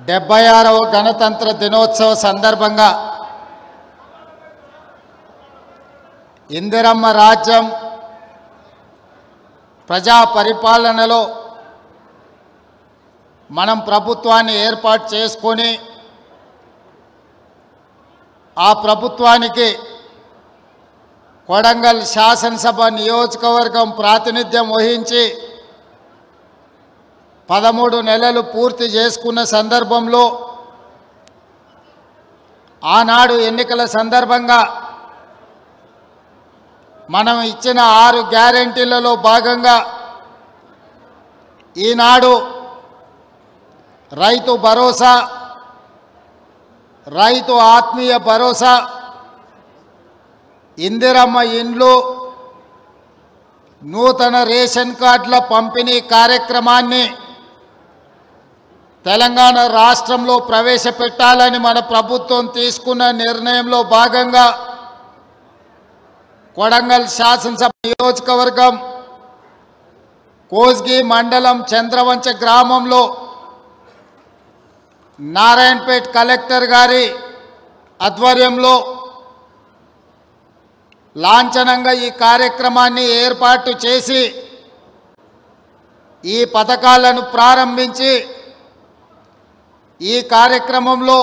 76వ గణతంత్ర దినోత్సవ సందర్భంగా ఇందిరమ్మ రాజ్యం ప్రజా పరిపాలనలో మనం ప్రభుత్వాన్ని ఏర్పాటు చేసుకొని ఆ ప్రభుత్వానికి కొడంగల్ శాసనసభ నియోజకవర్గం ప్రాతినిధ్యం వహించి 13 నెలలు పూర్తి చేసుకున్న సందర్భంలో ఆనాడు ఎన్నికల సందర్భంగా మనం ఇచ్చిన 6 గ్యారెంటీలలో భాగంగా ఈనాడు రైతు భరోసా, రైతు ఆత్మీయ భరోసా, ఇందిరమ్మ ఇండ్లు, నూతన రేషన్ కార్డుల పంపిణీ కార్యక్రమాన్ని తెలంగాణ రాష్ట్రంలో ప్రవేశపెట్టాలని మన ప్రభుత్వం తీసుకున్న నిర్ణయంలో భాగంగా కొడంగల్ శాసనసభ నియోజకవర్గం కోస్గి మండలం చంద్రవంచ గ్రామంలో నారాయణపేట్ కలెక్టర్ గారి ఆధ్వర్యంలో లాంఛనంగా ఈ కార్యక్రమాన్ని ఏర్పాటు చేసి ఈ పథకాలను ప్రారంభించి ఈ కార్యక్రమంలో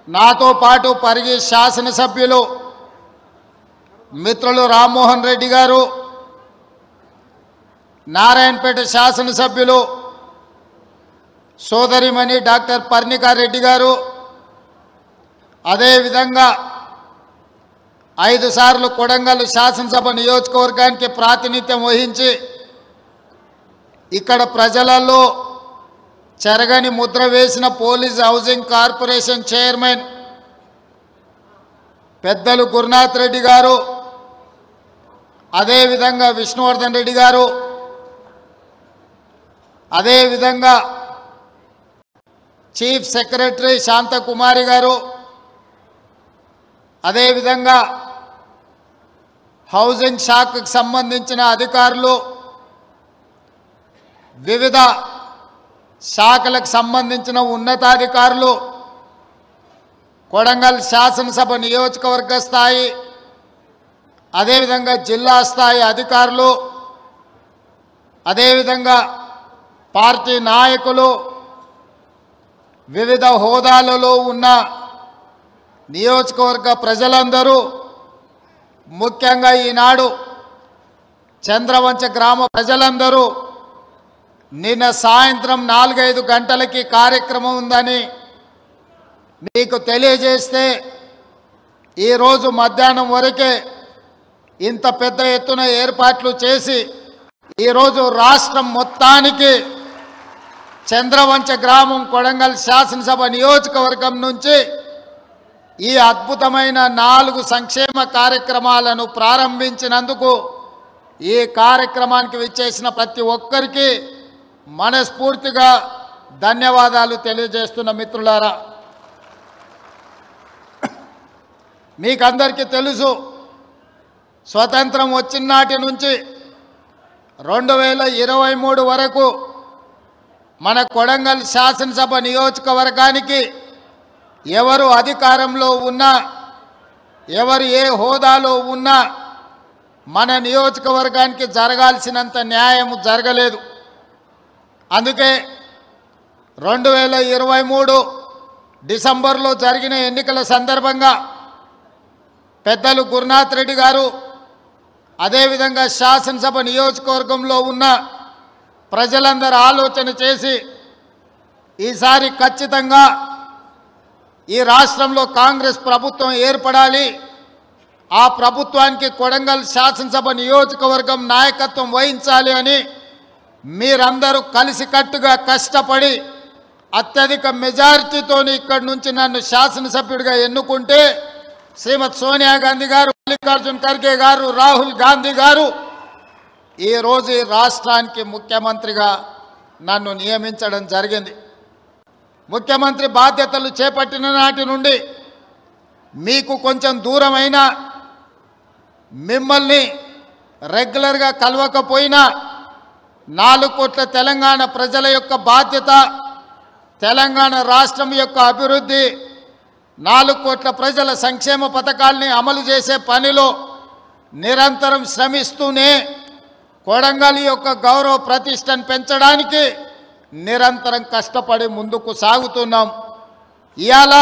నాతో పాటు పరిగి శాసనసభ్యులు మిత్రులు రామ్మోహన్ రెడ్డి గారు, నారాయణపేట శాసనసభ్యులు సోదరిమణి డాక్టర్ పర్ణికా రెడ్డి గారు, అదేవిధంగా 5 సార్లు కొడంగల్ శాసనసభ నియోజకవర్గానికి ప్రాతినిధ్యం వహించి ఇక్కడ ప్రజలలో చెరగని ముద్ర వేసిన పోలీస్ హౌసింగ్ కార్పొరేషన్ చైర్మన్ పెద్దలు గురునాథ్ రెడ్డి గారు, అదేవిధంగా విష్ణువర్ధన్ రెడ్డి గారు, అదేవిధంగా చీఫ్ సెక్రటరీ శాంతకుమారి గారు, అదేవిధంగా హౌసింగ్ శాఖకు సంబంధించిన అధికారులు, వివిధ శాఖలకు సంబంధించిన ఉన్నతాధికారులు, కొడంగల్ శాసనసభ నియోజకవర్గ స్థాయి అదేవిధంగా జిల్లా స్థాయి అధికారులు, అదేవిధంగా పార్టీ నాయకులు, వివిధ హోదాలలో ఉన్న నియోజకవర్గ ప్రజలందరూ, ముఖ్యంగా ఈనాడు చంద్రవంచ గ్రామ ప్రజలందరూ నిన్న సాయంత్రం 4-5 గంటలకి కార్యక్రమం ఉందని మీకు తెలియజేస్తే ఈరోజు మధ్యాహ్నం వరకే ఇంత పెద్ద ఎత్తున ఏర్పాట్లు చేసి ఈరోజు రాష్ట్రం మొత్తానికి చంద్రవంచ గ్రామం కొడంగల్ శాసనసభ నియోజకవర్గం నుంచి ఈ అద్భుతమైన 4 సంక్షేమ కార్యక్రమాలను ప్రారంభించినందుకు ఈ కార్యక్రమానికి విచ్చేసిన ప్రతి ఒక్కరికి మనస్ఫూర్తిగా ధన్యవాదాలు తెలియజేస్తున్న మిత్రులారా, మీకందరికీ తెలుసు స్వతంత్రం వచ్చిన నాటి నుంచి 2023 వరకు మన కొడంగల్ శాసనసభ నియోజకవర్గానికి ఎవరు అధికారంలో ఉన్నా, ఎవరు ఏ హోదాలో ఉన్నా మన నియోజకవర్గానికి జరగాల్సినంత న్యాయం జరగలేదు. అందుకే 2023 డిసెంబర్లో జరిగిన ఎన్నికల సందర్భంగా పెద్దలు గురునాథ్ రెడ్డి గారు, అదేవిధంగా శాసనసభ నియోజకవర్గంలో ఉన్న ప్రజలందరూ ఆలోచన చేసి ఈసారి ఖచ్చితంగా ఈ రాష్ట్రంలో కాంగ్రెస్ ప్రభుత్వం ఏర్పడాలి, ఆ ప్రభుత్వానికి కొడంగల్ శాసనసభ నియోజకవర్గం నాయకత్వం వహించాలి అని మీరందరూ కలిసికట్టుగా కష్టపడి అత్యధిక మెజారిటీతో ఇక్కడి నుంచి నన్ను శాసనసభ్యుడిగా ఎన్నుకుంటే శ్రీమతి సోనియా గాంధీ గారు, మల్లికార్జున్ ఖర్గే గారు, రాహుల్ గాంధీ గారు ఈరోజు ఈ రాష్ట్రానికి ముఖ్యమంత్రిగా నన్ను నియమించడం జరిగింది. ముఖ్యమంత్రి బాధ్యతలు చేపట్టిన నాటి నుండి మీకు కొంచెం దూరమైన మిమ్మల్ని రెగ్యులర్గా కలవకపోయినా 4 కోట్ల తెలంగాణ ప్రజల యొక్క బాధ్యత తెలంగాణ రాష్ట్రం యొక్క అభివృద్ధి 4 కోట్ల ప్రజల సంక్షేమ పథకాల్ని అమలు చేసే పనిలో నిరంతరం శ్రమిస్తూనే కొడంగల్ యొక్క గౌరవ ప్రతిష్టను పెంచడానికి నిరంతరం కష్టపడి ముందుకు సాగుతున్నాం. ఇవాళ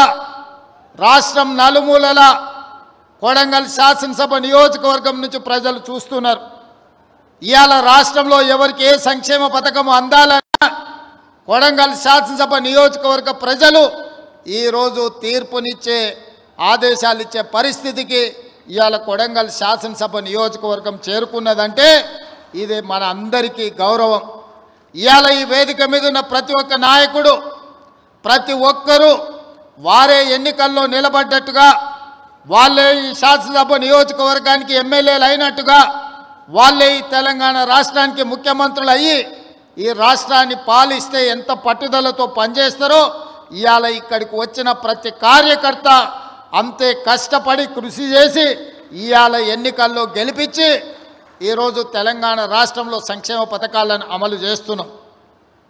రాష్ట్రం నలుమూలల కొడంగల్ శాసనసభ నియోజకవర్గం నుంచి ప్రజలు చూస్తున్నారు. ఇవాళ రాష్ట్రంలో ఎవరికి ఏ సంక్షేమ పథకం అందాలన్నా కొడంగల్ శాసనసభ నియోజకవర్గ ప్రజలు ఈరోజు తీర్పునిచ్చే ఆదేశాలు ఇచ్చే పరిస్థితికి ఇవాళ కొడంగల్ శాసనసభ నియోజకవర్గం చేరుకున్నదంటే ఇది మన అందరికీ గౌరవం. ఇవాళ ఈ వేదిక మీద ఉన్న ప్రతి ఒక్క నాయకుడు, ప్రతి ఒక్కరూ వారే ఎన్నికల్లో నిలబడ్డట్టుగా, వాళ్ళే ఈ శాసనసభ నియోజకవర్గానికి ఎమ్మెల్యేలు అయినట్టుగా, వాళ్ళే ఈ తెలంగాణ రాష్ట్రానికి ముఖ్యమంత్రులు అయ్యి ఈ రాష్ట్రాన్ని పాలిస్తే ఎంత పట్టుదలతో పనిచేస్తారో ఇవాళ ఇక్కడికి వచ్చిన ప్రతి కార్యకర్త అంతే కష్టపడి కృషి చేసి ఇవాళ ఎన్నికల్లో గెలిపించి ఈరోజు తెలంగాణ రాష్ట్రంలో సంక్షేమ పథకాలను అమలు చేస్తున్నాం.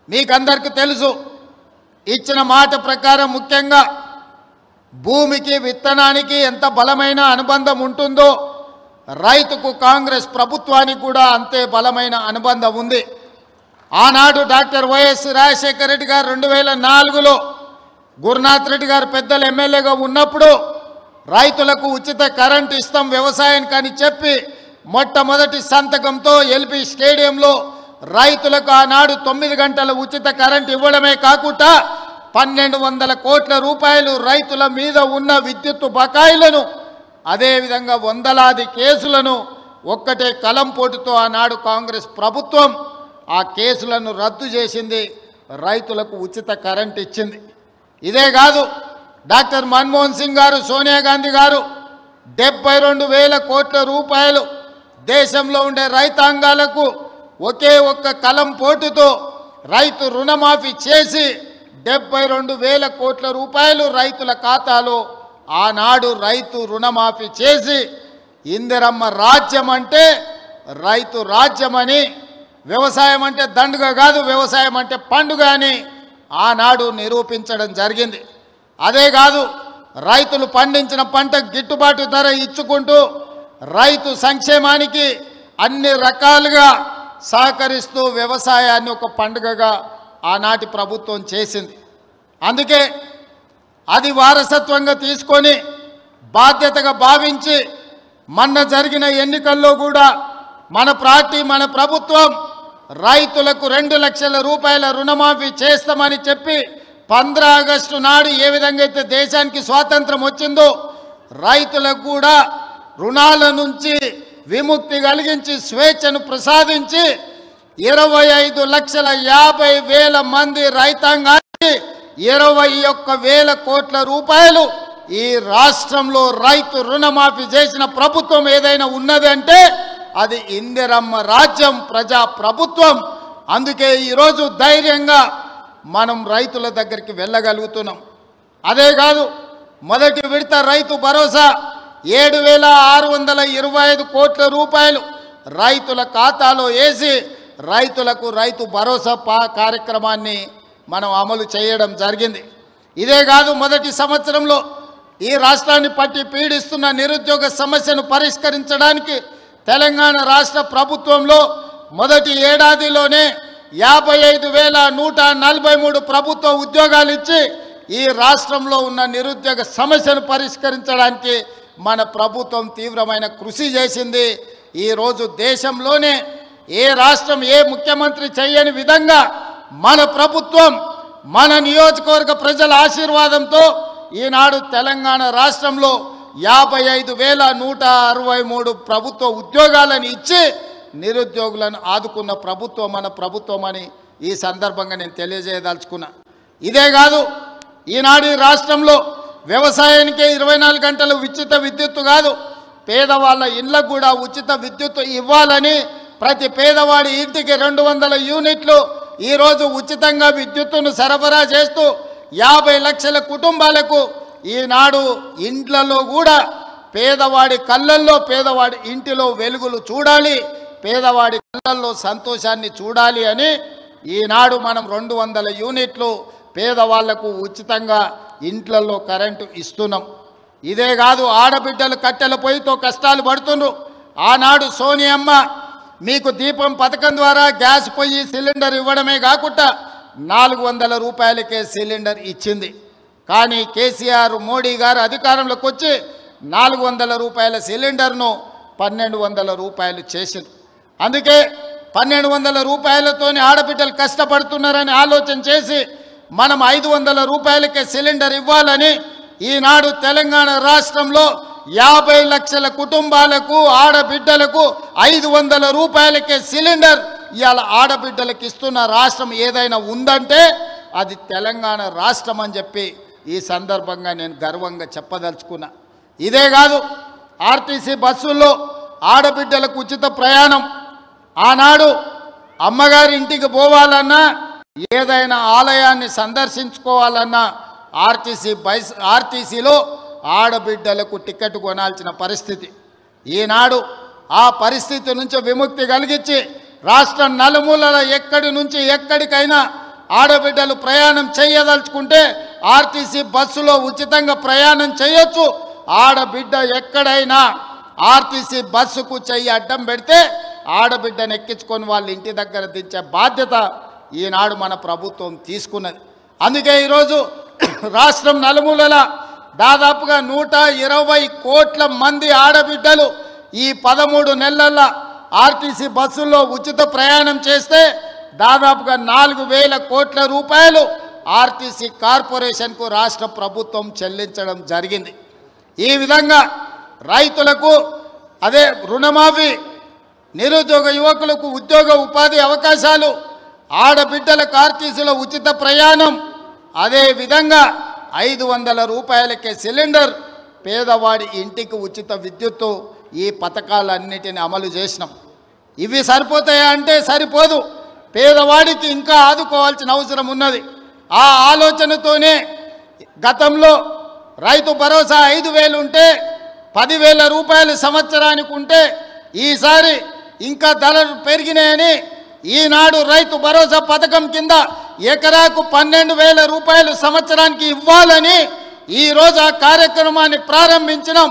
మీకందరికీ తెలుసు, ఇచ్చిన మాట ప్రకారం ముఖ్యంగా భూమికి విత్తనానికి ఎంత బలమైన అనుబంధం ఉంటుందో రైతుకు కాంగ్రెస్ ప్రభుత్వానికి కూడా అంతే బలమైన అనుబంధం ఉంది. ఆనాడు డాక్టర్ వైఎస్ రాజశేఖర రెడ్డి గారు 2004లో గురునాథ్ రెడ్డి గారు పెద్దలు ఎమ్మెల్యేగా ఉన్నప్పుడు రైతులకు ఉచిత కరెంటు ఇస్తాం వ్యవసాయానికి అని చెప్పి మొట్టమొదటి సంతకంతో ఎల్పి స్టేడియంలో రైతులకు ఆనాడు 9 గంటల ఉచిత కరెంటు ఇవ్వడమే కాకుండా 1200 కోట్ల రూపాయలు రైతుల మీద ఉన్న విద్యుత్తు బకాయిలను, అదేవిధంగా వందలాది కేసులను ఒక్కటే కలంపోటుతో ఆనాడు కాంగ్రెస్ ప్రభుత్వం ఆ కేసులను రద్దు చేసింది, రైతులకు ఉచిత కరెంట్ ఇచ్చింది. ఇదే కాదు, డాక్టర్ మన్మోహన్ సింగ్ గారు, సోనియా గాంధీ గారు 72,000 కోట్ల రూపాయలు దేశంలో ఉండే రైతాంగాలకు ఒకే ఒక్క కలంపోటుతో రైతు రుణమాఫీ చేసి 72,000 కోట్ల రూపాయలు రైతుల ఖాతాలో ఆనాడు రైతు రుణమాఫీ చేసి ఇందిరమ్మ రాజ్యం అంటే రైతు రాజ్యమని, వ్యవసాయం అంటే దండుగ కాదు, వ్యవసాయం అంటే పండుగ అని ఆనాడు నిరూపించడం జరిగింది. అదే కాదు, రైతులు పండించిన పంటకు గిట్టుబాటు ధర ఇచ్చుకుంటూ రైతు సంక్షేమానికి అన్ని రకాలుగా సహకరిస్తూ వ్యవసాయాన్ని ఒక పండుగగా ఆనాటి ప్రభుత్వం చేసింది. అందుకే అది వారసత్వంగా తీసుకొని బాధ్యతగా భావించి మొన్న జరిగిన ఎన్నికల్లో కూడా మన పార్టీ, మన ప్రభుత్వం రైతులకు 2 లక్షల రూపాయల రుణమాఫీ చేస్తామని చెప్పి 15 ఆగస్టు నాడు ఏ విధంగా అయితే దేశానికి స్వాతంత్రం వచ్చిందో రైతులకు కూడా రుణాల నుంచి విముక్తి కలిగించి స్వేచ్ఛను ప్రసాదించి 25,50,000 మంది రైతాంగానికి 21,000 కోట్ల రూపాయలు ఈ రాష్ట్రంలో రైతు రుణమాఫీ చేసిన ప్రభుత్వం ఏదైనా ఉన్నది అంటే అది ఇందిరమ్మ రాజ్యం, ప్రజా ప్రభుత్వం. అందుకే ఈరోజు ధైర్యంగా మనం రైతుల దగ్గరికి వెళ్ళగలుగుతున్నాం. అదే కాదు, మొదటి విడత రైతు భరోసా 7,625 కోట్ల రూపాయలు రైతుల ఖాతాలో వేసి రైతులకు రైతు భరోసా కార్యక్రమాన్ని మనం అమలు చేయడం జరిగింది. ఇదే కాదు, మొదటి సంవత్సరంలో ఈ రాష్ట్రాన్ని పట్టి పీడిస్తున్న నిరుద్యోగ సమస్యను పరిష్కరించడానికి తెలంగాణ రాష్ట్ర ప్రభుత్వంలో మొదటి ఏడాదిలోనే 55,143 ప్రభుత్వ ఉద్యోగాలు ఇచ్చి ఈ రాష్ట్రంలో ఉన్న నిరుద్యోగ సమస్యను పరిష్కరించడానికి మన ప్రభుత్వం తీవ్రమైన కృషి చేసింది. ఈరోజు దేశంలోనే ఏ రాష్ట్రం, ఏ ముఖ్యమంత్రి చేయని విధంగా మన ప్రభుత్వం, మన నియోజకవర్గ ప్రజల ఆశీర్వాదంతో ఈనాడు తెలంగాణ రాష్ట్రంలో 55,163 ప్రభుత్వ ఉద్యోగాలను ఇచ్చి నిరుద్యోగులను ఆదుకున్న ప్రభుత్వం మన ప్రభుత్వం అని ఈ సందర్భంగా నేను తెలియజేయదలుచుకున్నా. ఇదే కాదు, ఈనాడు రాష్ట్రంలో వ్యవసాయానికే 24 గంటలు ఉచిత విద్యుత్తు కాదు, పేదవాళ్ళ ఇళ్లకు కూడా ఉచిత విద్యుత్తు ఇవ్వాలని ప్రతి పేదవాడి ఇంటికి 200 యూనిట్లు ఈరోజు ఉచితంగా విద్యుత్తును సరఫరా చేస్తూ 50 లక్షల కుటుంబాలకు ఈనాడు ఇండ్లలో కూడా పేదవాడి కళ్ళల్లో, పేదవాడి ఇంటిలో వెలుగులు చూడాలి, పేదవాడి కళ్ళల్లో సంతోషాన్ని చూడాలి అని ఈనాడు మనం 200 యూనిట్లు పేదవాళ్లకు ఉచితంగా ఇంట్లలో కరెంటు ఇస్తున్నాం. ఇదే కాదు, ఆడబిడ్డలు కట్టెల పొయ్యితో కష్టాలు పడుతున్నారు. ఆనాడు సోనియమ్మ మీకు దీపం పథకం ద్వారా గ్యాస్ పొయ్యి సిలిండర్ ఇవ్వడమే కాకుండా 400 రూపాయలకే సిలిండర్ ఇచ్చింది. కానీ కేసీఆర్ మోడీ గారు అధికారంలోకి వచ్చి 400 రూపాయల సిలిండర్ను 1200 రూపాయలు చేసింది. అందుకే 1200 రూపాయలతోనే ఆడబిడ్డలు కష్టపడుతున్నారని ఆలోచన చేసి మనం 500 రూపాయలకే సిలిండర్ ఇవ్వాలని ఈనాడు తెలంగాణ రాష్ట్రంలో 50 లక్షల కుటుంబాలకు ఆడబిడ్డలకు 500 రూపాయలకే సిలిండర్ ఇవాళ ఆడబిడ్డలకు ఇస్తున్న రాష్ట్రం ఏదైనా ఉందంటే అది తెలంగాణ రాష్ట్రం అని చెప్పి ఈ సందర్భంగా నేను గర్వంగా చెప్పదలుచుకున్నా. ఇదే కాదు, ఆర్టీసీ బస్సుల్లో ఆడబిడ్డలకు ఉచిత ప్రయాణం. ఆనాడు అమ్మగారి ఇంటికి పోవాలన్నా ఏదైనా ఆలయాన్ని సందర్శించుకోవాలన్నా ఆర్టీసీలో ఆడబిడ్డలకు టికెట్ కొనాల్సిన పరిస్థితి. ఈనాడు ఆ పరిస్థితి నుంచి విముక్తి కలిగించి రాష్ట్రం నలుమూలల ఎక్కడి నుంచి ఎక్కడికైనా ఆడబిడ్డలు ప్రయాణం చేయదలుచుకుంటే ఆర్టీసీ బస్సులో ఉచితంగా ప్రయాణం చేయొచ్చు. ఆడబిడ్డ ఎక్కడైనా ఆర్టీసీ బస్సుకు చెయ్యి అడ్డం పెడితే ఆడబిడ్డను ఎక్కించుకొని వాళ్ళ ఇంటి దగ్గర దించే బాధ్యత ఈనాడు మన ప్రభుత్వం తీసుకున్నది. అందుకే ఈరోజు రాష్ట్రం నలుమూలల దాదాపుగా 120 కోట్ల మంది ఆడబిడ్డలు ఈ 13 నెలల ఆర్టీసీ బస్సుల్లో ఉచిత ప్రయాణం చేస్తే దాదాపుగా 4000 కోట్ల రూపాయలు ఆర్టీసీ కార్పొరేషన్కు రాష్ట్ర ప్రభుత్వం చెల్లించడం జరిగింది. ఈ విధంగా రైతులకు అదే రుణమాఫీ, నిరుద్యోగ యువకులకు ఉద్యోగ ఉపాధి అవకాశాలు, ఆడబిడ్డలకు ఆర్టీసీలో ఉచిత ప్రయాణం, అదే విధంగా 500 రూపాయలకే సిలిండర్, పేదవాడి ఇంటికి ఉచిత విద్యుత్తు, ఈ పథకాలన్నిటిని అమలు చేసినాం. ఇవి సరిపోతాయా అంటే సరిపోదు. పేదవాడికి ఇంకా ఆదుకోవాల్సిన అవసరం ఉన్నది. ఆ ఆలోచనతోనే గతంలో రైతు భరోసా 5,000 ఉంటే 10,000 రూపాయలు సంవత్సరానికి ఉంటే ఈసారి ఇంకా ధరలు పెరిగినాయని ఈనాడు రైతు భరోసా పథకం కింద ఎకరాకు 12,000 రూపాయలు సంవత్సరానికి ఇవ్వాలని ఈరోజు ఆ కార్యక్రమాన్ని ప్రారంభించినాం.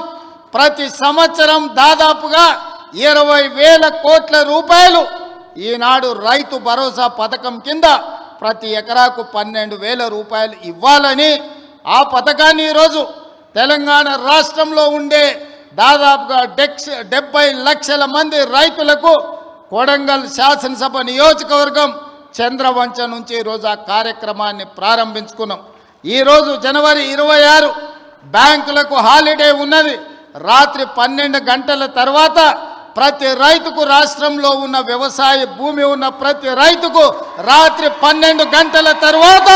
ప్రతి సంవత్సరం దాదాపుగా 20,000 కోట్ల రూపాయలు ఈనాడు రైతు భరోసా పథకం కింద ప్రతి ఎకరాకు 12,000 రూపాయలు ఇవ్వాలని ఆ పథకాన్ని ఈరోజు తెలంగాణ రాష్ట్రంలో ఉండే దాదాపుగా 70 లక్షల మంది రైతులకు కొడంగల్ శాసనసభ నియోజకవర్గం చంద్రవంచ నుంచి ఈరోజు ఆ కార్యక్రమాన్ని ప్రారంభించుకున్నాం. ఈరోజు జనవరి 26 బ్యాంకులకు హాలిడే ఉన్నది. రాత్రి 12 గంటల తర్వాత ప్రతి రైతుకు, రాష్ట్రంలో ఉన్న వ్యవసాయ భూమి ఉన్న ప్రతి రైతుకు రాత్రి 12 గంటల తర్వాత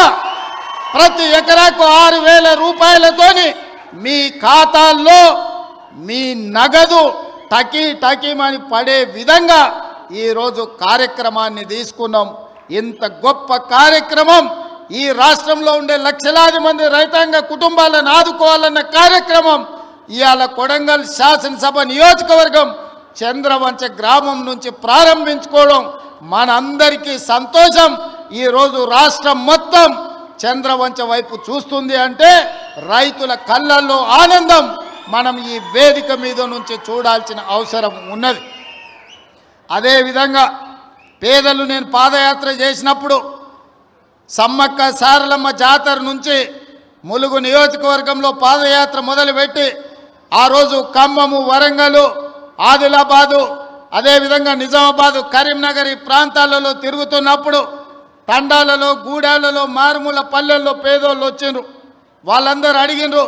ప్రతి ఎకరాకు 6,000 రూపాయలతోని మీ ఖాతాల్లో మీ నగదు టకీమని పడే విధంగా ఈరోజు కార్యక్రమాన్ని తీసుకున్నాం. ఇంత గొప్ప కార్యక్రమం, ఈ రాష్ట్రంలో ఉండే లక్షలాది మంది రైతాంగ కుటుంబాలను ఆదుకోవాలన్న కార్యక్రమం ఇవాళ కొడంగల్ శాసనసభ నియోజకవర్గం చంద్రవంచ గ్రామం నుంచి ప్రారంభించుకోవడం మనందరికీ సంతోషం. ఈరోజు రాష్ట్రం మొత్తం చంద్రవంచ వైపు చూస్తుంది అంటే రైతుల కళ్ళల్లో ఆనందం మనం ఈ వేదిక మీద నుంచి చూడాల్సిన అవసరం ఉన్నది. అదేవిధంగా పేదలు, నేను పాదయాత్ర చేసినప్పుడు సమ్మక్క సారలమ్మ జాతర నుంచి ములుగు నియోజకవర్గంలో పాదయాత్ర మొదలుపెట్టి ఆ రోజు ఖమ్మము, వరంగల్, ఆదిలాబాదు, అదేవిధంగా నిజామాబాదు, కరీంనగర్ ఈ ప్రాంతాలలో తిరుగుతున్నప్పుడు తండాలలో, గూడాలలో, మారుమూల పల్లెల్లో పేదోళ్ళు వచ్చిండ్రు. వాళ్ళందరూ అడిగినరు,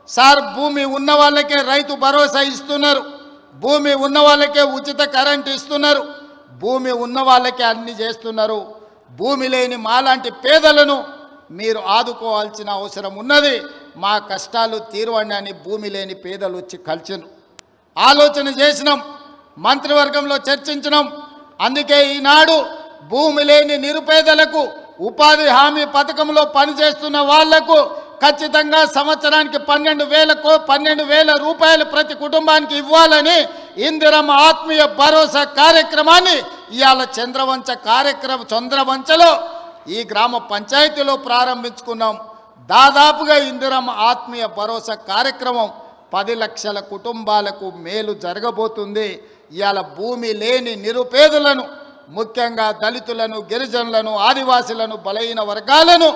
సార్ భూమి ఉన్న వాళ్ళకే రైతు భరోసా ఇస్తున్నారు, భూమి ఉన్న వాళ్ళకే ఉచిత కరెంట్ ఇస్తున్నారు, భూమి ఉన్న వాళ్ళకే అన్ని చేస్తున్నారు, భూమి లేని మాలాంటి పేదలను మీరు ఆదుకోవాల్సిన అవసరం ఉన్నది, మా కష్టాలు తీరవండి అని భూమి లేని పేదలు వచ్చి కలిసినారు. ఆలోచన చేసినాం, మంత్రివర్గంలో చర్చించినాం. అందుకే ఈనాడు భూమి లేని నిరుపేదలకు ఉపాధి హామీ పథకంలో పనిచేస్తున్న వాళ్లకు ఖచ్చితంగా సంవత్సరానికి 12,000 రూపాయలు ప్రతి కుటుంబానికి ఇవ్వాలని ఇందిరమ్మ ఆత్మీయ భరోసా కార్యక్రమాన్ని ఇవాళ చంద్రవంచలో ఈ గ్రామ పంచాయతీలో ప్రారంభించుకున్నాం. దాదాపుగా ఇందిరమ్మ ఆత్మీయ భరోసా కార్యక్రమం 10 లక్షల కుటుంబాలకు మేలు జరగబోతుంది. ఇవాళ భూమి లేని నిరుపేదలను, ముఖ్యంగా దళితులను, గిరిజనులను, ఆదివాసీలను, బలహీన వర్గాలను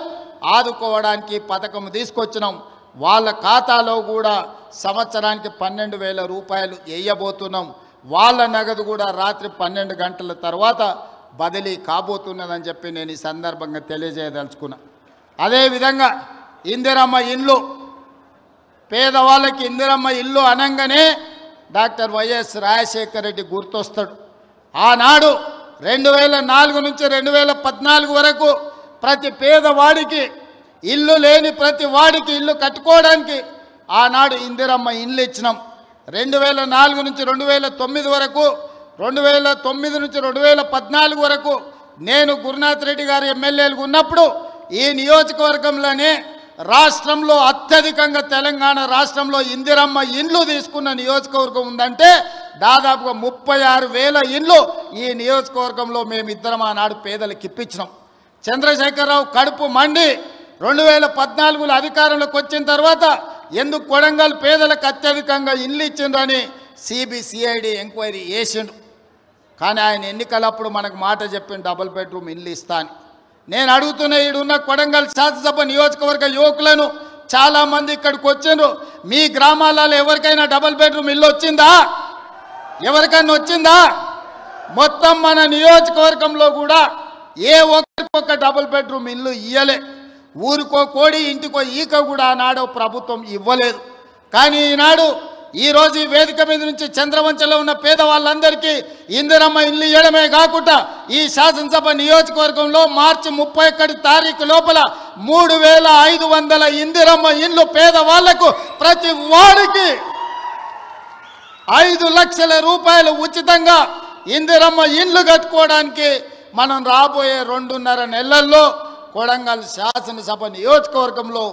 ఆదుకోవడానికి పథకం తీసుకొచ్చినాం. వాళ్ళ ఖాతాలో కూడా సంవత్సరానికి 12,000 రూపాయలు వేయబోతున్నాం. వాళ్ళ నగదు కూడా రాత్రి 12 గంటల తర్వాత బదిలీ కాబోతున్నదని చెప్పి నేను ఈ సందర్భంగా తెలియజేయదలుచుకున్నా. అదేవిధంగా ఇందిరమ్మ ఇల్లు, పేదవాళ్ళకి ఇందిరమ్మ ఇల్లు అనగానే డాక్టర్ వైఎస్ రాజశేఖర రెడ్డి గుర్తొస్తాడు. ఆనాడు 2004 నుంచి 2014 వరకు ప్రతి పేదవాడికి ఇల్లు లేని ప్రతి వాడికి ఇల్లు కట్టుకోవడానికి ఆనాడు ఇందిరమ్మ ఇల్లు ఇచ్చినాం. 2004 నుంచి 2009 వరకు, 2009 నుంచి 2014 వరకు నేను గురునాథ్ రెడ్డి గారు ఎమ్మెల్యేలుగా ఉన్నప్పుడు ఈ నియోజకవర్గంలోనే రాష్ట్రంలో అత్యధికంగా తెలంగాణ రాష్ట్రంలో ఇందిరమ్మ ఇండ్లు తీసుకున్న నియోజకవర్గం ఉందంటే దాదాపుగా 36,000 ఇండ్లు ఈ నియోజకవర్గంలో మేమిద్దరం ఆనాడు పేదలకు ఇప్పించినాం. చంద్రశేఖరరావు కడుపు మండి 2014లో అధికారంలోకి వచ్చిన తర్వాత ఎందుకు కొడంగల్ పేదలకు అత్యధికంగా ఇల్లు ఇచ్చిండ్రని సిబిసిఐడి ఎంక్వైరీ చేసిండు. కానీ ఆయన ఎన్నికలప్పుడు మనకు మాట చెప్పిన డబుల్ బెడ్రూమ్ ఇల్లు ఇస్తా అని. నేను అడుగుతున్న ఈడున్న కొడంగల్ శాసనసభ నియోజకవర్గ యువకులను చాలామంది ఇక్కడికి వచ్చిండ్రు. మీ గ్రామాలలో ఎవరికైనా డబుల్ బెడ్రూమ్ ఇల్లు వచ్చిందా? ఎవరికైనా వచ్చిందా? మొత్తం మన నియోజకవర్గంలో కూడా ఏ ఒక్కరికొక్క డబుల్ బెడ్రూమ్ ఇల్లు ఇయ్యలే. ఊరికో కోడి ఇంటికో ఈక కూడా ఆనాడు ప్రభుత్వం ఇవ్వలేదు. కానీ ఈనాడు ఈరోజు ఈ వేదిక మీద నుంచి చంద్రవంచలో ఉన్న పేదవాళ్ళందరికీ ఇందిరమ్మ ఇల్లు ఇవ్వడమే కాకుండా ఈ శాసనసభ నియోజకవర్గంలో మార్చి 31 తారీఖు లోపల 3,500 ఇందిరమ్మ ఇల్లు పేదవాళ్లకు ప్రతి వాడికి 5 లక్షల రూపాయలు ఉచితంగా ఇందిరమ్మ ఇల్లు కట్టుకోవడానికి మనం రాబోయే 2.5 నెలల్లో కొడంగల్ శాసనసభ నియోజకవర్గంలో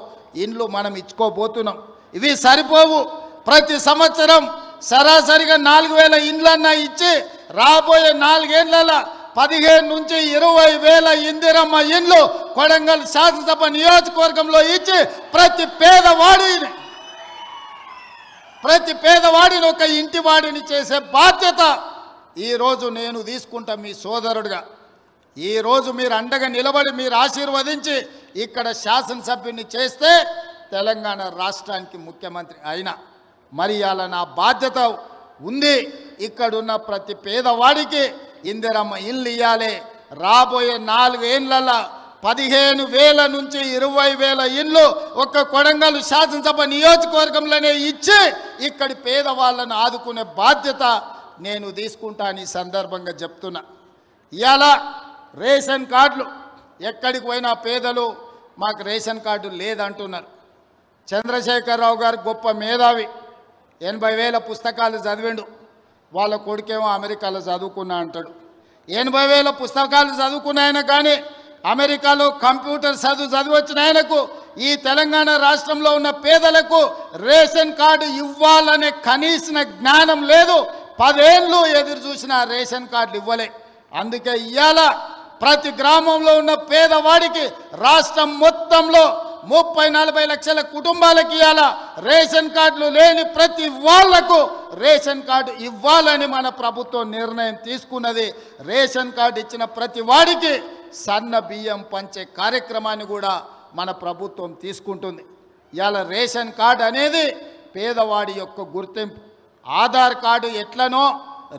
ఇండ్లు మనం ఇచ్చుకోబోతున్నాం. ఇవి సరిపోవు. ప్రతి సంవత్సరం సరాసరిగా 4,000 ఇండ్లన్నా ఇచ్చి రాబోయే 4 ఏళ్లలో 15 నుంచి 20,000 ఇందిరమ్మ ఇండ్లు కొడంగల్ శాసనసభ నియోజకవర్గంలో ఇచ్చి ప్రతి పేదవాడిని ఒక ఇంటి వాడిని చేసే బాధ్యత ఈరోజు నేను తీసుకుంటా మీ సోదరుడిగా. ఈరోజు మీరు అండగా నిలబడి మీరు ఆశీర్వదించి ఇక్కడ శాసనసభ్యుని చేస్తే తెలంగాణ రాష్ట్రానికి ముఖ్యమంత్రి అయినా మరి అలా నా బాధ్యత ఉంది. ఇక్కడున్న ప్రతి పేదవాడికి ఇందిరమ్మ ఇల్లు ఇవ్వాలి. రాబోయే 4 ఏళ్లలో 15,000 నుంచి 20,000 ఇల్లు ఒక్క కొడంగల్ శాసనసభ నియోజకవర్గంలోనే ఇచ్చి ఇక్కడి పేదవాళ్ళను ఆదుకునే బాధ్యత నేను తీసుకుంటాను. ఈ సందర్భంగా చెప్తున్నా. ఇవాళ రేషన్ కార్డులు ఎక్కడికి పోయినా పేదలు మాకు రేషన్ కార్డు లేదంటున్నారు. చంద్రశేఖరరావు గారు గొప్ప మేధావి, 80,000 పుస్తకాలు చదివిండు. వాళ్ళ కొడుకేమో అమెరికాలో చదువుకున్నా అంటాడు. 80,000 పుస్తకాలు చదువుకున్నాయన కానీ అమెరికాలో కంప్యూటర్ చదివొచ్చిన ఆయనకు ఈ తెలంగాణ రాష్ట్రంలో ఉన్న పేదలకు రేషన్ కార్డు ఇవ్వాలనే కనీస జ్ఞానం లేదు. 10 ఏళ్ళు ఎదురు చూసిన రేషన్ కార్డులు ఇవ్వలే. అందుకే ఇవాళ ప్రతి గ్రామంలో ఉన్న పేదవాడికి రాష్ట్రం మొత్తంలో 30-40 లక్షల కుటుంబాలకి ఇవాళ రేషన్ కార్డులు లేని ప్రతి వాళ్లకు రేషన్ కార్డు ఇవ్వాలని మన ప్రభుత్వం నిర్ణయం తీసుకున్నది. రేషన్ కార్డు ఇచ్చిన ప్రతి వాడికి సన్న బియ్యం పంచే కార్యక్రమాన్ని కూడా మన ప్రభుత్వం తీసుకుంటుంది. ఇవాళ రేషన్ కార్డు అనేది పేదవాడి యొక్క గుర్తింపు. ఆధార్ కార్డు ఎట్లనో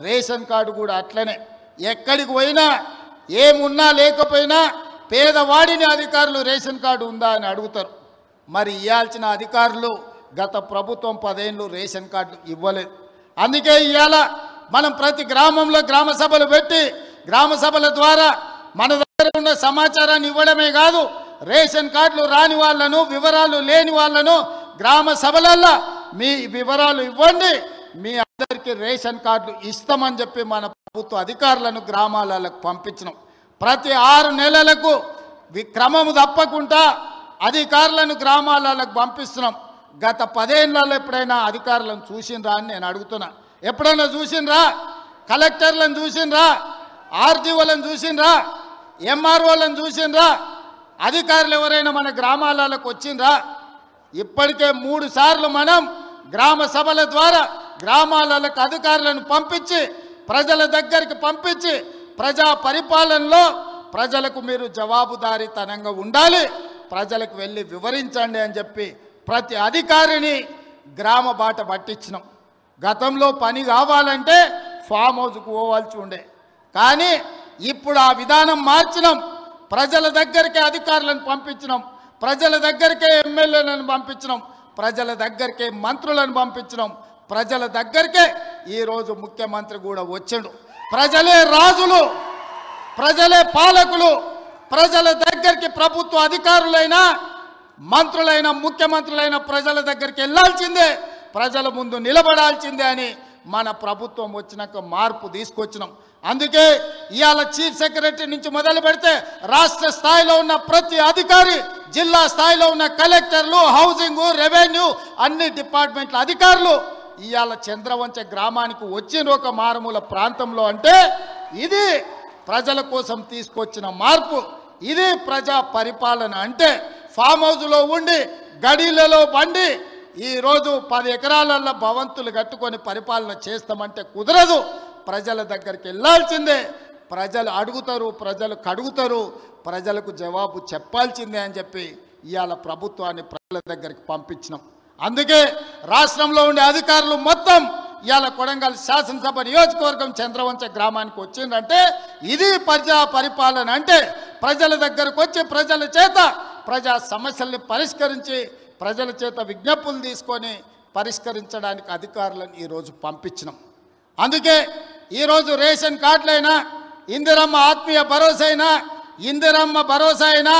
రేషన్ కార్డు కూడా అట్లనే. ఎక్కడికి పోయినా ఏమున్నా లేకపోయినా పేదవాడిని అధికారులు రేషన్ కార్డు ఉందా అని అడుగుతారు. మరి ఇవ్వాల్సిన అధికారులు గత ప్రభుత్వం 10 ఏళ్ళు రేషన్ కార్డు ఇవ్వలేదు. అందుకే ఇవాళ మనం ప్రతి గ్రామంలో గ్రామ సభలు పెట్టి గ్రామ సభల ద్వారా మన దగ్గర ఉన్న సమాచారాన్ని ఇవ్వడమే కాదు, రేషన్ కార్డులు రాని వాళ్ళను, వివరాలు లేని వాళ్ళను గ్రామ సభలల్లో మీ వివరాలు ఇవ్వండి, మీ అందరికీ రేషన్ కార్డులు ఇస్తామని చెప్పి మన ప్రభుత్వ అధికారులను గ్రామాలకు పంపించినాం. ప్రతి 6 నెలలకు క్రమము తప్పకుండా అధికారులను గ్రామాలకు పంపిస్తున్నాం. గత 10 ఏళ్లలో ఎప్పుడైనా అధికారులను చూసిండ్రా అని నేను అడుగుతున్నా. ఎప్పుడైనా చూసిండ్రా? కలెక్టర్లను చూసిండ్రా? ఆర్డీఓలను చూసిండ్రా? ఎంఆర్ఓలను చూసిండ్రా? అధికారులు ఎవరైనా మన గ్రామాలకు వచ్చిండ్రా? ఇప్పటికే 3 సార్లు మనం గ్రామ సభల ద్వారా గ్రామాలకు అధికారులను పంపించి ప్రజల దగ్గరికి పంపించి ప్రజా పరిపాలనలో ప్రజలకు మీరు జవాబుదారీతనంగా ఉండాలి, ప్రజలకు వెళ్ళి వివరించండి అని చెప్పి ప్రతి అధికారిని గ్రామ బాట పట్టించినాం. గతంలో పని కావాలంటే ఫామ్ హౌస్కు పోవాల్సి ఉండే, కానీ ఇప్పుడు ఆ విధానం మార్చినాం. ప్రజల దగ్గరికే అధికారులను పంపించినాం, ప్రజల దగ్గరికే ఎమ్మెల్యేలను పంపించినాం, ప్రజల దగ్గరికే మంత్రులను పంపించినాం, ప్రజల దగ్గరికే ఈరోజు ముఖ్యమంత్రి కూడా వచ్చిండు. ప్రజలే రాజులు, ప్రజలే పాలకులు. ప్రజల దగ్గరికి ప్రభుత్వ అధికారులైనా మంత్రులైన ముఖ్యమంత్రులైన ప్రజల దగ్గరికి వెళ్ళాల్సిందే, ప్రజల ముందు నిలబడాల్సిందే అని మన ప్రభుత్వం వచ్చినాక మార్పు తీసుకొచ్చినాం. అందుకే ఇవాళ చీఫ్ సెక్రటరీ నుంచి మొదలు పెడితే రాష్ట్ర స్థాయిలో ఉన్న ప్రతి అధికారి, జిల్లా స్థాయిలో ఉన్న కలెక్టర్లు, హౌసింగ్, రెవెన్యూ అన్ని డిపార్ట్మెంట్ల అధికారులు ఇవాళ చంద్రవంచ గ్రామానికి వచ్చిన ఒక మారుమూల ప్రాంతంలో అంటే ఇది ప్రజల కోసం తీసుకొచ్చిన మార్పు, ఇది ప్రజా పరిపాలన. అంటే ఫామ్ హౌస్లో ఉండి గడీలలో బండి ఈరోజు 10 ఎకరాలలో భవంతులు కట్టుకొని పరిపాలన చేస్తామంటే కుదరదు. ప్రజల దగ్గరికి వెళ్ళాల్సిందే, ప్రజలు అడుగుతారు, ప్రజలు కడుగుతారు, ప్రజలకు జవాబు చెప్పాల్సిందే అని చెప్పి ఇవాళ ప్రభుత్వాన్ని ప్రజల దగ్గరికి పంపించినాం. అందుకే రాష్ట్రంలో ఉండే అధికారులు మొత్తం ఇవాళ కొడంగల్ శాసనసభ నియోజకవర్గం చంద్రవంచ గ్రామానికి వచ్చిందంటే ఇది ప్రజా పరిపాలన. అంటే ప్రజల దగ్గరకు వచ్చి ప్రజల చేత ప్రజా సమస్యల్ని పరిష్కరించి ప్రజల చేత విజ్ఞప్తులు తీసుకొని పరిష్కరించడానికి అధికారులను ఈరోజు పంపించినాం. అందుకే ఈరోజు రేషన్ కార్డులైనా, ఇందిరమ్మ ఆత్మీయ భరోసా అయినా, ఇందిరమ్మ భరోసా అయినా,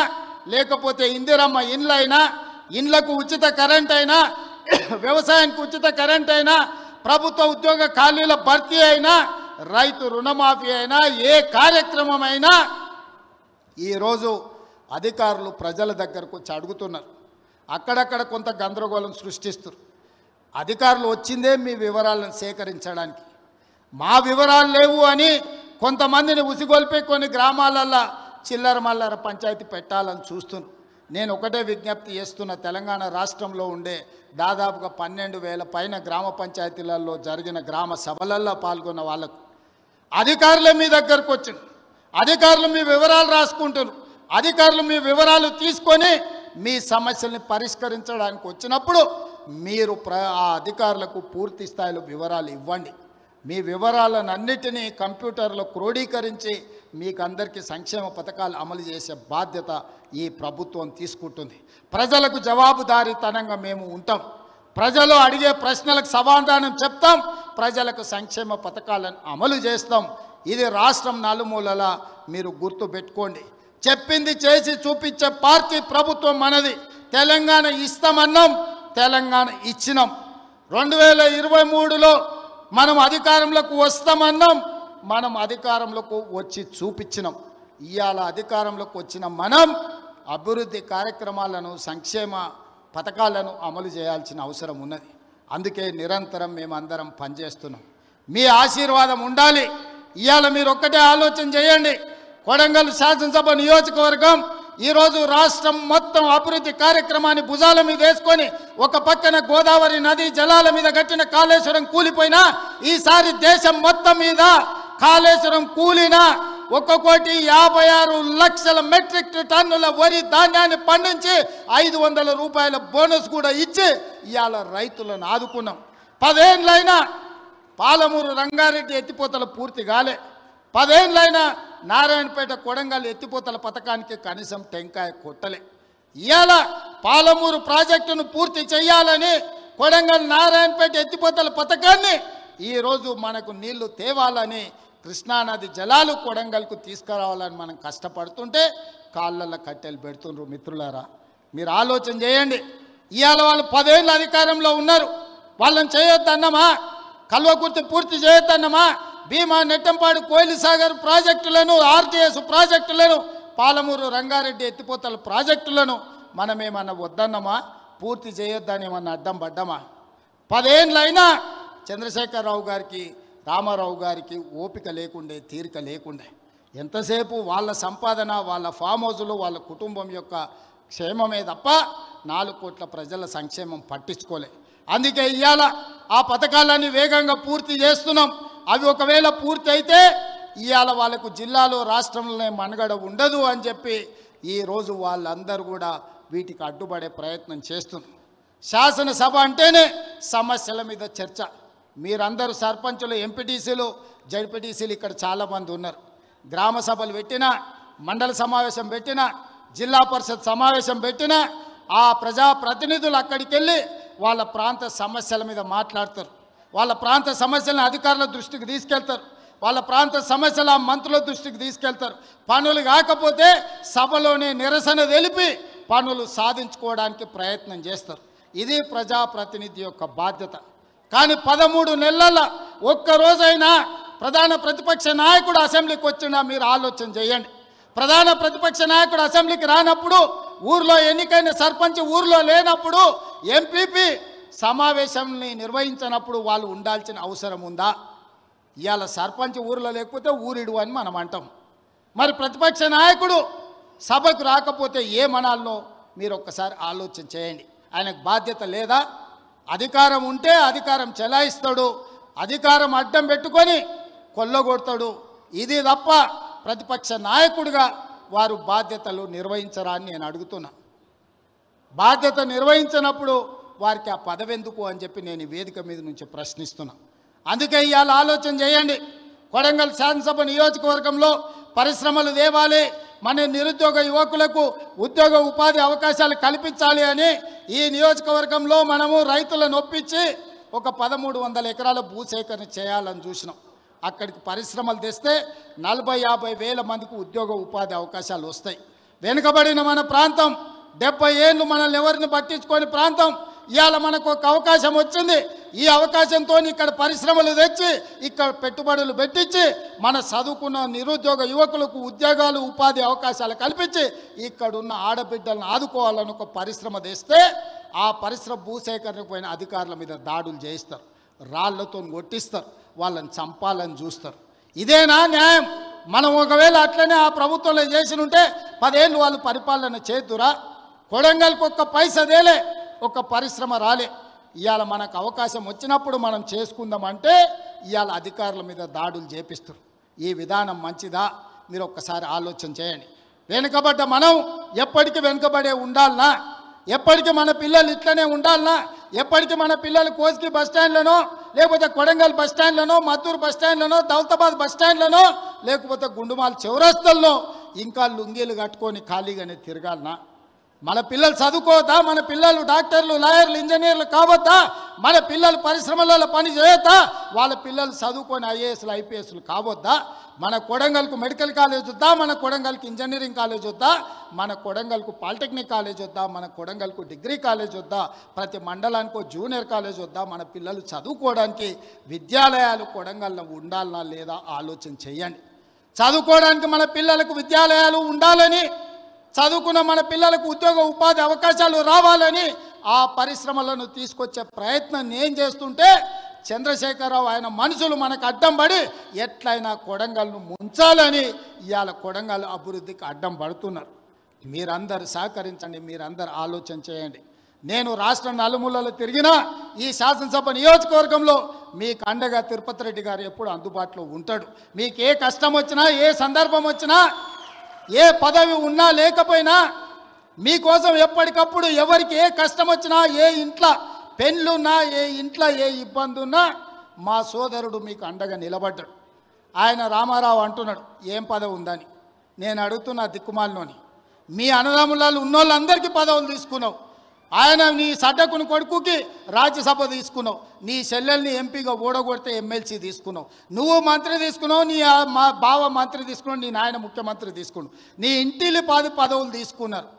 లేకపోతే ఇందిరమ్మ ఇండ్లైనా, ఇండ్లకు ఉచిత కరెంట్ అయినా, వ్యవసాయానికి ఉచిత కరెంట్ అయినా, ప్రభుత్వ ఉద్యోగ ఖాళీల భర్తీ అయినా, రైతు రుణమాఫీ అయినా, ఏ కార్యక్రమం అయినా ఈరోజు అధికారులు ప్రజల దగ్గరకు వచ్చి అడుగుతున్నారు. అక్కడక్కడ కొంత గందరగోళం సృష్టిస్తారు. అధికారులు వచ్చిందే మీ వివరాలను సేకరించడానికి, మా వివరాలు లేవు అని కొంతమందిని ఉసిగొల్పి కొన్ని గ్రామాలల్లో చిల్లర మల్లర పంచాయతీ పెట్టాలని చూస్తున్నారు. నేను ఒకటే విజ్ఞప్తి చేస్తున్న, తెలంగాణ రాష్ట్రంలో ఉండే దాదాపుగా 12,000 పైన గ్రామ పంచాయతీలలో జరిగిన గ్రామ సభలల్లో పాల్గొన్న వాళ్ళకు అధికారులే మీ దగ్గరకు వచ్చింది, అధికారులు మీ వివరాలు రాసుకుంటారు, అధికారులు మీ వివరాలు తీసుకొని మీ సమస్యల్ని పరిష్కరించడానికి వచ్చినప్పుడు మీరు ఆ అధికారులకు పూర్తి స్థాయిలో వివరాలు ఇవ్వండి. మీ వివరాలన్నిటినీ కంప్యూటర్లో క్రోడీకరించి మీకు అందరికీ సంక్షేమ పథకాలు అమలు చేసే బాధ్యత ఈ ప్రభుత్వం తీసుకుంటుంది. ప్రజలకు జవాబుదారీతనంగా మేము ఉంటాం, ప్రజలు అడిగే ప్రశ్నలకు సమాధానం చెప్తాం, ప్రజలకు సంక్షేమ పథకాలను అమలు చేస్తాం. ఇది రాష్ట్రం నలుమూలలా మీరు గుర్తు పెట్టుకోండి. చెప్పింది చేసి చూపించే పార్టీ ప్రభుత్వం మనది. తెలంగాణ ఇస్తామన్నాం, తెలంగాణ ఇచ్చినాం. 2023లో మనం అధికారంలోకి వస్తామన్నాం, మనం అధికారంలోకి వచ్చి చూపించినాం. ఇవాళ అధికారంలోకి వచ్చిన మనం అభివృద్ధి కార్యక్రమాలను, సంక్షేమ పథకాలను అమలు చేయాల్సిన అవసరం ఉన్నది. అందుకే నిరంతరం మేమందరం పనిచేస్తున్నాం. మీ ఆశీర్వాదం ఉండాలి. ఇవాళ మీరు ఒక్కటే ఆలోచన చేయండి. కొడంగల్ శాసనసభ నియోజకవర్గం ఈరోజు రాష్ట్రం మొత్తం అభివృద్ధి కార్యక్రమాన్ని భుజాల మీద వేసుకొని ఒక పక్కన గోదావరి నది జలాల మీద కట్టిన కాళేశ్వరం కూలిపోయినా, ఈసారి దేశం మొత్తం మీద కాళేశ్వరం కూలిన 1,56,00,000 మెట్రిక్ టన్నుల వరి ధాన్యాన్ని పండించి 500 రూపాయల బోనస్ కూడా ఇచ్చి ఇవాళ రైతులను ఆదుకున్నాం. 10 ఏళ్ళైనా పాలమూరు రంగారెడ్డి ఎత్తిపోతల పూర్తి కాలే, 10 ఏళ్ళైనా నారాయణపేట కొడంగల్ ఎత్తిపోతల పథకానికి కనీసం టెంకాయ కొట్టలే. ఇవాళ పాలమూరు ప్రాజెక్టును పూర్తి చేయాలని కొడంగల్ నారాయణపేట ఎత్తిపోతల పథకాన్ని ఈరోజు మనకు నీళ్లు తేవాలని, కృష్ణానది జలాలు కొడంగల్కు తీసుకురావాలని మనం కష్టపడుతుంటే కాళ్ళల్లో కట్టెలు పెడుతుండ్రు. మిత్రులారా, మీరు ఆలోచన చేయండి. ఇవాళ వాళ్ళు 10 ఏళ్ళ అధికారంలో ఉన్నారు, వాళ్ళని చేయొద్దన్నమా? కల్వకుర్తి పూర్తి చేయొద్దన్నమా? భీమా, నెట్టంపాడు, కోయిలి సాగర్ ప్రాజెక్టులను, ఆర్టీఎస్ ప్రాజెక్టులను, పాలమూరు రంగారెడ్డి ఎత్తిపోతల ప్రాజెక్టులను మనమేమన్నా వద్దన్నమా? పూర్తి చేయొద్దని ఏమన్నా అడ్డం పడ్డామా? 10 ఏళ్ళైనా చంద్రశేఖరరావు గారికి, రామారావు గారికి ఓపిక లేకుండే, తీరిక లేకుండే. ఎంతసేపు వాళ్ళ సంపాదన, వాళ్ళ ఫామ్ హౌజులు, వాళ్ళ కుటుంబం యొక్క క్షేమమే తప్ప 4 కోట్ల ప్రజల సంక్షేమం పట్టించుకోలే. అందుకే ఇవాళ ఆ పథకాలన్నీ వేగంగా పూర్తి చేస్తున్నాం. అవి ఒకవేళ పూర్తి అయితే ఇవాళ వాళ్ళకు జిల్లాలో రాష్ట్రంలోనే మనుగడ ఉండదు అని చెప్పి ఈరోజు వాళ్ళందరూ కూడా వీటికి అడ్డుపడే ప్రయత్నం చేస్తున్నారు. శాసనసభ అంటేనే సమస్యల మీద చర్చ. మీరందరూ సర్పంచులు, ఎంపీటీసీలు, జడ్పీటీసీలు ఇక్కడ చాలామంది ఉన్నారు. గ్రామ సభలు పెట్టినా, మండల సమావేశం పెట్టినా, జిల్లా పరిషత్ సమావేశం పెట్టినా ఆ ప్రజాప్రతినిధులు అక్కడికి వెళ్ళి వాళ్ళ ప్రాంత సమస్యల మీద మాట్లాడతారు. వాళ్ళ ప్రాంత సమస్యలను అధికారుల దృష్టికి తీసుకెళ్తారు. వాళ్ళ ప్రాంత సమస్యల మంత్రుల దృష్టికి తీసుకెళ్తారు. పనులు కాకపోతే సభలోనే నిరసన తెలిపి పనులు సాధించుకోవడానికి ప్రయత్నం చేస్తారు. ఇది ప్రజాప్రతినిధి యొక్క బాధ్యత. కానీ 13 నెలల ఒక్కరోజైనా ప్రధాన ప్రతిపక్ష నాయకుడు అసెంబ్లీకి వచ్చినా మీరు ఆలోచన చేయండి. ప్రధాన ప్రతిపక్ష నాయకుడు అసెంబ్లీకి రానప్పుడు, ఊర్లో ఎన్నికైన సర్పంచ్ ఊర్లో లేనప్పుడు, ఎంపీపీ సమావేశాన్ని నిర్వహించినప్పుడు వాళ్ళు ఉండాల్సిన అవసరం ఉందా? ఇవాళ సర్పంచ్ ఊర్లో లేకపోతే ఊరిడు అని మనం అంటాం. మరి ప్రతిపక్ష నాయకుడు సభకు రాకపోతే ఏమనాలనో మీరు ఒక్కసారి ఆలోచన చేయండి. ఆయనకు బాధ్యత లేదా? అధికారం ఉంటే అధికారం చెలాయిస్తాడు, అధికారం అడ్డం పెట్టుకొని కొల్లగొడతాడు. ఇది తప్ప ప్రతిపక్ష నాయకుడిగా వారు బాధ్యతలు నిర్వహించరా అని నేను అడుగుతున్నా. బాధ్యత నిర్వహించినప్పుడు వారికి ఆ పదవి ఎందుకు అని చెప్పి నేను ఈ వేదిక మీద నుంచి ప్రశ్నిస్తున్నా. అందుకే ఇవాళ ఆలోచన చేయండి. కొడంగల్ శాసనసభ నియోజకవర్గంలో పరిశ్రమలు తేవాలి, మన నిరుద్యోగ యువకులకు ఉద్యోగ ఉపాధి అవకాశాలు కల్పించాలి అని ఈ నియోజకవర్గంలో మనము రైతులను ఒప్పించి ఒక 1300 ఎకరాల భూసేకరణ చేయాలని చూసినాం. అక్కడికి పరిశ్రమలు తెస్తే 40-50 వేల మందికి ఉద్యోగ ఉపాధి అవకాశాలు వస్తాయి. వెనుకబడిన మన ప్రాంతం, 70 ఏళ్ళు మనల్ని ఎవరిని పట్టించుకొని ప్రాంతం, ఇవాళ మనకు ఒక అవకాశం వచ్చింది. ఈ అవకాశంతో ఇక్కడ పరిశ్రమలు తెచ్చి ఇక్కడ పెట్టుబడులు పెట్టించి మన చదువుకున్న నిరుద్యోగ యువకులకు ఉద్యోగాలు ఉపాధి అవకాశాలు కల్పించి ఇక్కడున్న ఆడబిడ్డలను ఆదుకోవాలని ఒక పరిశ్రమ తెస్తే ఆ పరిశ్రమ భూసేకరణకు పోయిన అధికారుల మీద దాడులు చేయిస్తారు, రాళ్లతో కొట్టిస్తారు, వాళ్ళని చంపాలని చూస్తారు. ఇదేనా న్యాయం? మనం ఒకవేళ అట్లనే ఆ ప్రభుత్వంలో చేసి ఉంటే 10 ఏళ్ళు వాళ్ళు పరిపాలన చేతురా? కొడంగల్కి ఒక్క పైసదేలే, ఒక పరిశ్రమ రాలే. ఇవాళ మనకు అవకాశం వచ్చినప్పుడు మనం చేసుకుందామంటే ఇవాళ అధికారుల మీద దాడులు చేపిస్తారు. ఈ విధానం మంచిదా? మీరు ఒక్కసారి ఆలోచన చేయండి. వెనుకబడ్డ మనం ఎప్పటికీ వెనుకబడే ఉండాలనా? ఎప్పటికీ మన పిల్లలు ఇట్లనే ఉండాలనా? ఎప్పటికీ మన పిల్లలు కోస్కి బస్టాండ్లనో, లేకపోతే కొడంగల్ బస్టాండ్లనో, మద్దూరు బస్టాండ్లనో, దౌలతాబాద్ బస్టాండ్లనో, లేకపోతే గుండుమాల్ చౌరస్తల్లో ఇంకా లుంగీలు కట్టుకొని ఖాళీగానే తిరగాలనా? మన పిల్లలు చదువుకోవద్దా? మన పిల్లలు డాక్టర్లు, లాయర్లు, ఇంజనీర్లు కావద్దా? మన పిల్లలు పరిశ్రమలలో పని చేయొద్దా? వాళ్ళ పిల్లలు చదువుకొని ఐఏఎస్లు, ఐపీఎస్లు కావద్దా? మన కొడంగల్కు మెడికల్ కాలేజ్ వద్దా? మన కొడంగల్కి ఇంజనీరింగ్ కాలేజ్ వద్దా? మన కొడంగల్కు పాలిటెక్నిక్ కాలేజ్ వద్దా? మన కొడంగల్కు డిగ్రీ కాలేజ్ వద్దా? ప్రతి మండలానికి జూనియర్ కాలేజ్ వద్దా? మన పిల్లలు చదువుకోవడానికి విద్యాలయాలు కొడంగల్లో ఉండాలనా లేదా ఆలోచన చేయండి. చదువుకోవడానికి మన పిల్లలకు విద్యాలయాలు ఉండాలని, చదువుకున్న మన పిల్లలకు ఉద్యోగ ఉపాధి అవకాశాలు రావాలని ఆ పరిశ్రమలను తీసుకొచ్చే ప్రయత్నం నేను చేస్తుంటే చంద్రశేఖరరావు ఆయన మనుషులు మనకు అడ్డం పడి ఎట్లయినా కొడంగల్ను ముంచాలని ఇవాళ కొడంగల్ అభివృద్ధికి అడ్డం పడుతున్నారు. మీరందరూ సహకరించండి, మీరందరూ ఆలోచన చేయండి. నేను రాష్ట్రం నలుమూలలో తిరిగినా ఈ శాసనసభ నియోజకవర్గంలో మీకు అండగా తిరుపతి రెడ్డి గారు ఎప్పుడు అందుబాటులో ఉంటాడు. మీకు ఏ కష్టం వచ్చినా, ఏ సందర్భం వచ్చినా, ఏ పదవి ఉన్నా లేకపోయినా మీకోసం ఎప్పటికప్పుడు ఎవరికి ఏ కష్టం వచ్చినా, ఏ ఇంట్లో పెళ్ళున్నా, ఏ ఇంట్లో ఏ ఇబ్బంది ఉన్నా మా సోదరుడు మీకు అండగా నిలబడ్డాడు. ఆయన రామారావు అంటున్నాడు ఏం పదవి ఉందని. నేను అడుగుతున్నా దిక్కుమాలినోని, మీ అన్నదమ్ములలో ఉన్నోళ్ళందరికీ పదవులు తీసుకున్నావు. ఆయన నీ సడ్డకుని కొడుకుకి రాజ్యసభ తీసుకున్నావు, నీ చెల్లెల్ని ఎంపీగా ఓడగొడితే ఎమ్మెల్సీ తీసుకున్నావు, నువ్వు మంత్రి తీసుకున్నావు, నీ మా బావ మంత్రి తీసుకున్నావు, నీ నాయన ముఖ్యమంత్రి తీసుకున్నావు, నీ ఇంటిలి 10 పదవులు తీసుకున్నారు.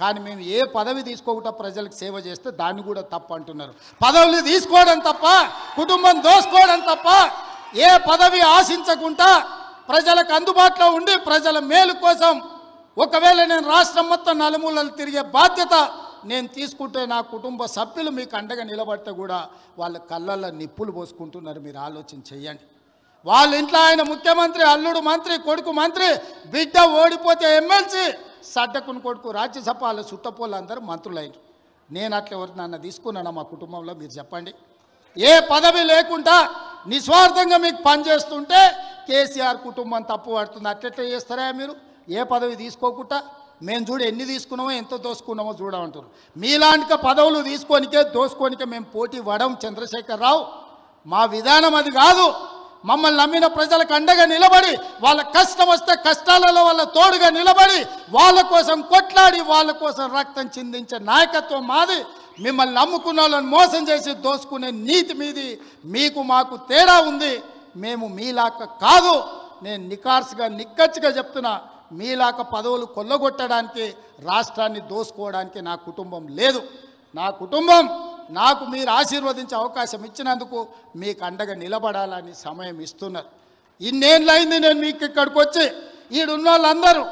కానీ మేము ఏ పదవి తీసుకోకుండా ప్రజలకు సేవ చేస్తే దాన్ని కూడా తప్పు అంటున్నారు. పదవులు తీసుకోవడం తప్ప, కుటుంబం దోసుకోవడం తప్ప, ఏ పదవి ఆశించకుండా ప్రజలకు అందుబాటులో ఉండి ప్రజల మేలు కోసం ఒకవేళ నేను రాష్ట్రం మొత్తం నలుమూలలు తిరిగే బాధ్యత నేను తీసుకుంటే నా కుటుంబ సభ్యులు మీకు అండగా నిలబడితే కూడా వాళ్ళ కళ్ళల్లో నిప్పులు పోసుకుంటున్నారు. మీరు ఆలోచన చేయండి. వాళ్ళ ఇంట్లో ఆయన ముఖ్యమంత్రి, అల్లుడు మంత్రి, కొడుకు మంత్రి, బిడ్డ ఓడిపోతే ఎమ్మెల్సీ, సడ్డకుని కొడుకు రాజ్యసభ, వాళ్ళ చుట్టపోళ్ళు అందరూ మంత్రులైన. నేను అట్లా ఎవరినన్నా తీసుకున్నానా మా కుటుంబంలో? మీరు చెప్పండి. ఏ పదవి లేకుండా నిస్వార్థంగా మీకు పనిచేస్తుంటే కేసీఆర్ కుటుంబం తప్పు పడుతుంది. అట్లెట్లా చేస్తారా మీరు? ఏ పదవి తీసుకోకుండా మేము చూడు ఎన్ని తీసుకున్నామో ఎంత దోసుకున్నామో చూడమంటారు. మీలాంటి పదవులు తీసుకోనికే దోసుకోనికే మేము పోటీ పడం చంద్రశేఖరరావు. మా విధానం అది కాదు. మమ్మల్ని నమ్మిన ప్రజలకు అండగా నిలబడి, వాళ్ళ కష్టం వస్తే కష్టాలలో వాళ్ళ తోడుగా నిలబడి, వాళ్ళ కోసం కొట్లాడి, వాళ్ళ కోసం రక్తం చిందించే నాయకత్వం మాది. మిమ్మల్ని నమ్ముకున్న వాళ్ళని మోసం చేసి దోసుకునే నీతి మీది. మీకు మాకు తేడా ఉంది. మేము మీలాక కాదు. నేను నిక్కచ్చిగా చెప్తున్నా, మీలాక పదవులు కొల్లగొట్టడానికి, రాష్ట్రాన్ని దోసుకోవడానికి నా కుటుంబం లేదు. నా కుటుంబం నాకు మీరు ఆశీర్వదించే అవకాశం ఇచ్చినందుకు మీకు అండగా నిలబడాలని సమయం ఇస్తున్నారు. ఇన్నేళ్ళైంది నేను మీకు ఇక్కడికి వచ్చి. ఈడున్న వాళ్ళందరూ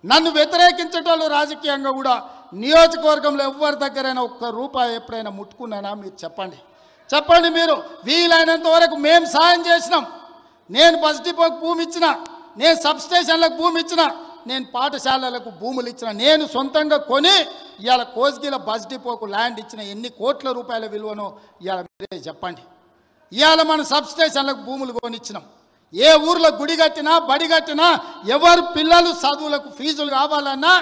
నన్ను వ్యతిరేకించేటోళ్ళు రాజకీయంగా కూడా నియోజకవర్గంలో ఎవరి దగ్గరైనా ఒక్క రూపాయి ఎప్పుడైనా ముట్టుకున్నానా? మీరు చెప్పండి. మీరు వీలైనంత వరకు మేము సాయం చేసినాం. నేను బస్ డిపోకి భూమి ఇచ్చిన, నేను సబ్స్టేషన్లకు భూమి ఇచ్చిన, నేను పాఠశాలలకు భూములు ఇచ్చిన, నేను సొంతంగా కొని ఇవాళ కోస్గిల బస్ డిపోకు ల్యాండ్ ఇచ్చిన. ఎన్ని కోట్ల రూపాయల విలువనో ఇవాళ మీరే చెప్పండి. ఇవాళ మనం సబ్స్టేషన్లకు భూములు కొనిచ్చినాం. ఏ ఊర్లో గుడి కట్టినా, బడి కట్టినా, ఎవరు పిల్లలు చదువులకు ఫీజులు కావాలన్నా,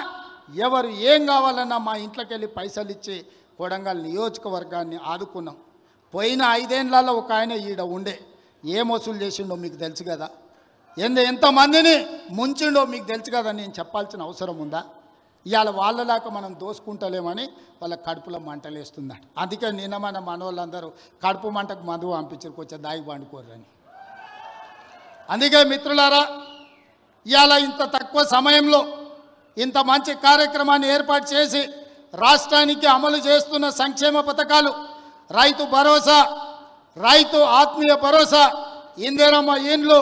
ఎవరు ఏం కావాలన్నా మా ఇంట్లోకి వెళ్ళి పైసలు ఇచ్చి కొడంగల్ నియోజకవర్గాన్ని ఆదుకున్నాం. పోయిన 5 ఏళ్లలో ఒక ఆయన ఈడ ఉండే ఏం వసూలు చేసిండో మీకు తెలుసు కదా. ఎంతమందిని ముంచిండో మీకు తెలుసు కదా. నేను చెప్పాల్సిన అవసరం ఉందా? ఇవాళ వాళ్ళలాగా మనం దోసుకుంటలేమని వాళ్ళ కడుపులో మంటలేస్తుందట. అందుకే నిన్న మన మనోళ్ళందరూ కడుపు మంటకు మందు పంపించారు, కొంచెం దాగి పండుకోరని. అందుకే మిత్రులారా, ఇవాళ ఇంత తక్కువ సమయంలో ఇంత మంచి కార్యక్రమాన్ని ఏర్పాటు చేసి రాష్ట్రానికి అమలు చేస్తున్న సంక్షేమ పథకాలు, రైతు భరోసా, రైతు ఆత్మీయ భరోసా, ఇందిరమ్మ ఇండ్లు,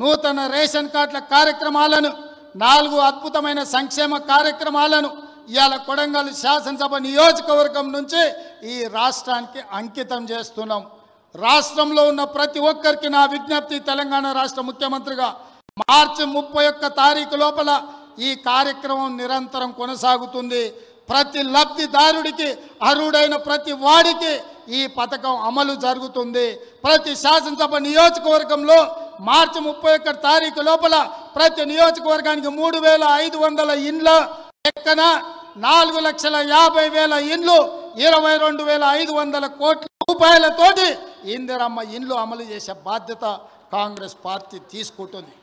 నూతన రేషన్ కార్డుల కార్యక్రమాలను, 4 అద్భుతమైన సంక్షేమ కార్యక్రమాలను ఇవాళ కొడంగల్ శాసనసభ నియోజకవర్గం నుంచి ఈ రాష్ట్రానికి అంకితం చేస్తున్నాం. రాష్ట్రంలో ఉన్న ప్రతి ఒక్కరికి నా విజ్ఞప్తి, తెలంగాణ రాష్ట్ర ముఖ్యమంత్రిగా మార్చి 31 తారీఖు లోపల ఈ కార్యక్రమం నిరంతరం కొనసాగుతుంది. ప్రతి లబ్ధిదారుడికి, అర్హుడైన ప్రతి వాడికి ఈ పథకం అమలు జరుగుతుంది. ప్రతి శాసనసభ నియోజకవర్గంలో మార్చి 31 తారీఖు లోపల ప్రతి నియోజకవర్గానికి 3500 ఇండ్ల లెక్కన 4,50,000 ఇండ్లు, 22,500 కోట్ల రూపాయలతోటి ఇందిరమ్మ ఇండ్లు అమలు చేసే బాధ్యత కాంగ్రెస్ పార్టీ తీసుకుంటుంది.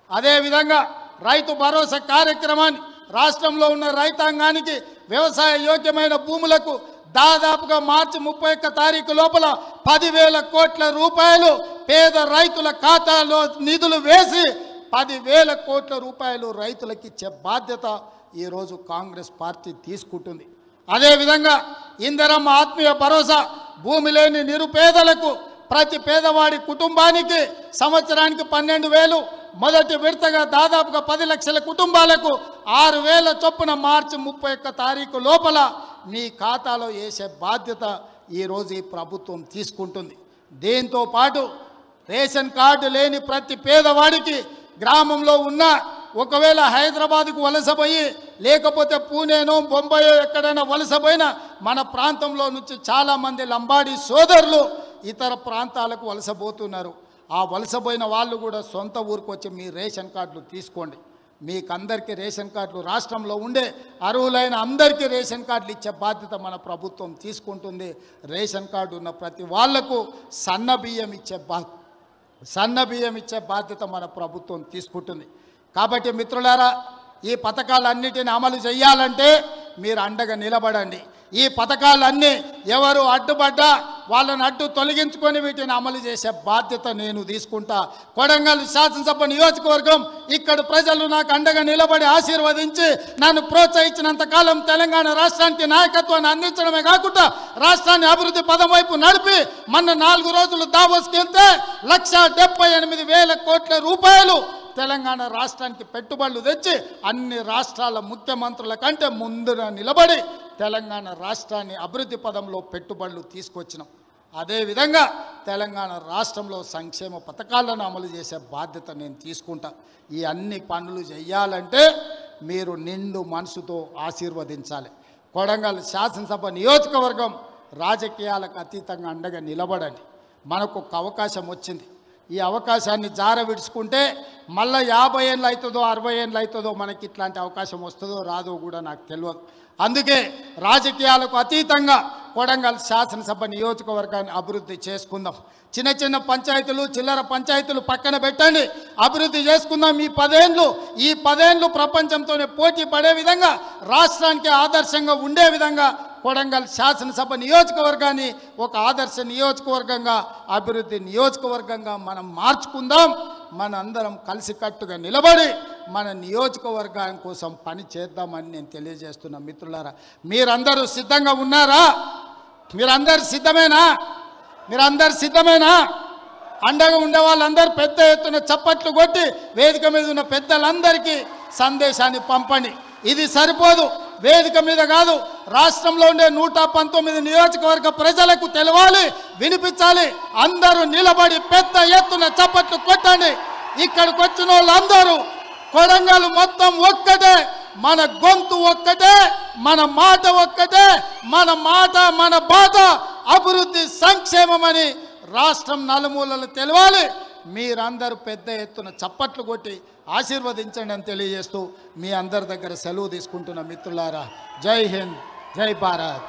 అదేవిధంగా రైతు భరోసా కార్యక్రమాన్ని రాష్ట్రంలో ఉన్న రైతాంగానికి వ్యవసాయ యోగ్యమైన భూములకు దాదాపుగా మార్చి 31 తారీఖు లోపల 10,000 కోట్ల రూపాయలు పేద రైతుల ఖాతాలో నిధులు వేసి 10,000 కోట్ల రూపాయలు రైతులకు ఇచ్చే బాధ్యత ఈరోజు కాంగ్రెస్ పార్టీ తీసుకుంటుంది. అదేవిధంగా ఇందిరమ్మ ఆత్మీయ భరోసా, భూమి లేని నిరుపేదలకు ప్రతి పేదవాడి కుటుంబానికి సంవత్సరానికి 12,000, మొదటి విడతగా దాదాపుగా 10 లక్షల కుటుంబాలకు 6,000 చొప్పున మార్చి 31 తారీఖు లోపల మీ ఖాతాలో వేసే బాధ్యత ఈరోజు ఈ ప్రభుత్వం తీసుకుంటుంది. దీంతో పాటు రేషన్ కార్డు లేని ప్రతి పేదవాడికి గ్రామంలో ఉన్న, ఒకవేళ హైదరాబాద్కు వలసపోయి లేకపోతే పూణేనో బొంబాయో ఎక్కడైనా వలసపోయినా మన ప్రాంతంలో నుంచి చాలామంది లంబాడీ సోదరులు ఇతర ప్రాంతాలకు వలసపోతున్నారు. ఆ వలసపోయిన వాళ్ళు కూడా సొంత ఊరికి వచ్చి మీ రేషన్ కార్డులు తీసుకోండి. మీకందరికీ రేషన్ కార్డులు, రాష్ట్రంలో ఉండే అర్హులైన అందరికీ రేషన్ కార్డులు ఇచ్చే బాధ్యత మన ప్రభుత్వం తీసుకుంటుంది. రేషన్ కార్డు ఉన్న ప్రతి వాళ్లకు సన్న బియ్యం ఇచ్చే బాధ్యత మన ప్రభుత్వం తీసుకుంటుంది. కాబట్టి మిత్రులారా, ఈ పథకాలన్నిటిని అమలు చేయాలంటే మీరు అండగా నిలబడండి. ఈ పథకాలన్నీ ఎవరు అడ్డుపడ్డా వాళ్ళని అడ్డు తొలగించుకొని వీటిని అమలు చేసే బాధ్యత నేను తీసుకుంటా. కొడంగల్ శాసనసభ నియోజకవర్గం ఇక్కడ ప్రజలు నాకు అండగా నిలబడి ఆశీర్వదించి నన్ను ప్రోత్సహించినంత కాలం తెలంగాణ రాష్ట్రానికి నాయకత్వాన్ని అందించడమే కాకుండా రాష్ట్రాన్ని అభివృద్ధి పదం వైపు నడిపి మొన్న 4 రోజులు దావోస్కి వెళ్తే 1,78,000 కోట్ల రూపాయలు తెలంగాణ రాష్ట్రానికి పెట్టుబడులు తెచ్చి అన్ని రాష్ట్రాల ముఖ్యమంత్రుల కంటే ముందున నిలబడి తెలంగాణ రాష్ట్రాన్ని అభివృద్ధి పదంలో పెట్టుబడులు తీసుకొచ్చినాం. అదేవిధంగా తెలంగాణ రాష్ట్రంలో సంక్షేమ పథకాలను అమలు చేసే బాధ్యత నేను తీసుకుంటా. ఈ అన్ని పనులు చేయాలంటే మీరు నిండు మనసుతో ఆశీర్వదించాలి. కొడంగల్ శాసనసభ నియోజకవర్గం రాజకీయాలకు అతీతంగా అండగా నిలబడండి. మనకు ఒక అవకాశం వచ్చింది. ఈ అవకాశాన్ని జార విడుచుకుంటే మళ్ళీ 50 ఏళ్ళు అవుతుందో 60 ఏళ్ళు అవుతుందో మనకి ఇట్లాంటి అవకాశం వస్తుందో రాదో కూడా నాకు తెలియదు. అందుకే రాజకీయాలకు అతీతంగా కొడంగల్ శాసనసభ నియోజకవర్గాన్ని అభివృద్ధి చేసుకుందాం. చిన్న చిన్న పంచాయతీలు చిల్లర పంచాయతీలు పక్కన పెట్టండి, అభివృద్ధి చేసుకుందాం. ఈ 10 ఏళ్ళు ప్రపంచంతోనే పోటీ పడే విధంగా, రాష్ట్రానికి ఆదర్శంగా ఉండే విధంగా కొడంగల్ శాసనసభ నియోజకవర్గాన్ని ఒక ఆదర్శ నియోజకవర్గంగా, అభివృద్ధి నియోజకవర్గంగా మనం మార్చుకుందాం. మన అందరం కలిసికట్టుగా నిలబడి మన నియోజకవర్గం కోసం పని చేద్దామని నేను తెలియజేస్తున్నా. మిత్రులారా, మీరందరూ సిద్ధంగా ఉన్నారా? మీరందరూ సిద్ధమేనా? అండగా ఉండే వాళ్ళందరూ పెద్ద ఎత్తున చప్పట్లు కొట్టి వేదిక మీద ఉన్న పెద్దలందరికీ సందేశాన్ని పంపండి. ఇది సరిపోదు, వేదిక మీద కాదు, రాష్ట్రంలో ఉండే 119 నియోజకవర్గ ప్రజలకు తెలవాలి, వినిపించాలి. అందరూ నిలబడి పెద్ద ఎత్తున చప్పట్లు కొట్టండి. ఇక్కడికి వచ్చిన వాళ్ళందరూ కొడంగల్ మొత్తం ఒక్కటే, మన గొంతు ఒక్కటే, మన మాట ఒక్కటే, మన బాధ అభివృద్ధి సంక్షేమమని రాష్ట్రం నలుమూలలు తెలవాలి. మీరందరూ పెద్ద ఎత్తున చప్పట్లు కొట్టి ఆశీర్వదించండి అని తెలియజేస్తూ మీ అందరి దగ్గర సెలవు తీసుకుంటున్న మిత్రులారా, జై హింద్, జై భారత్.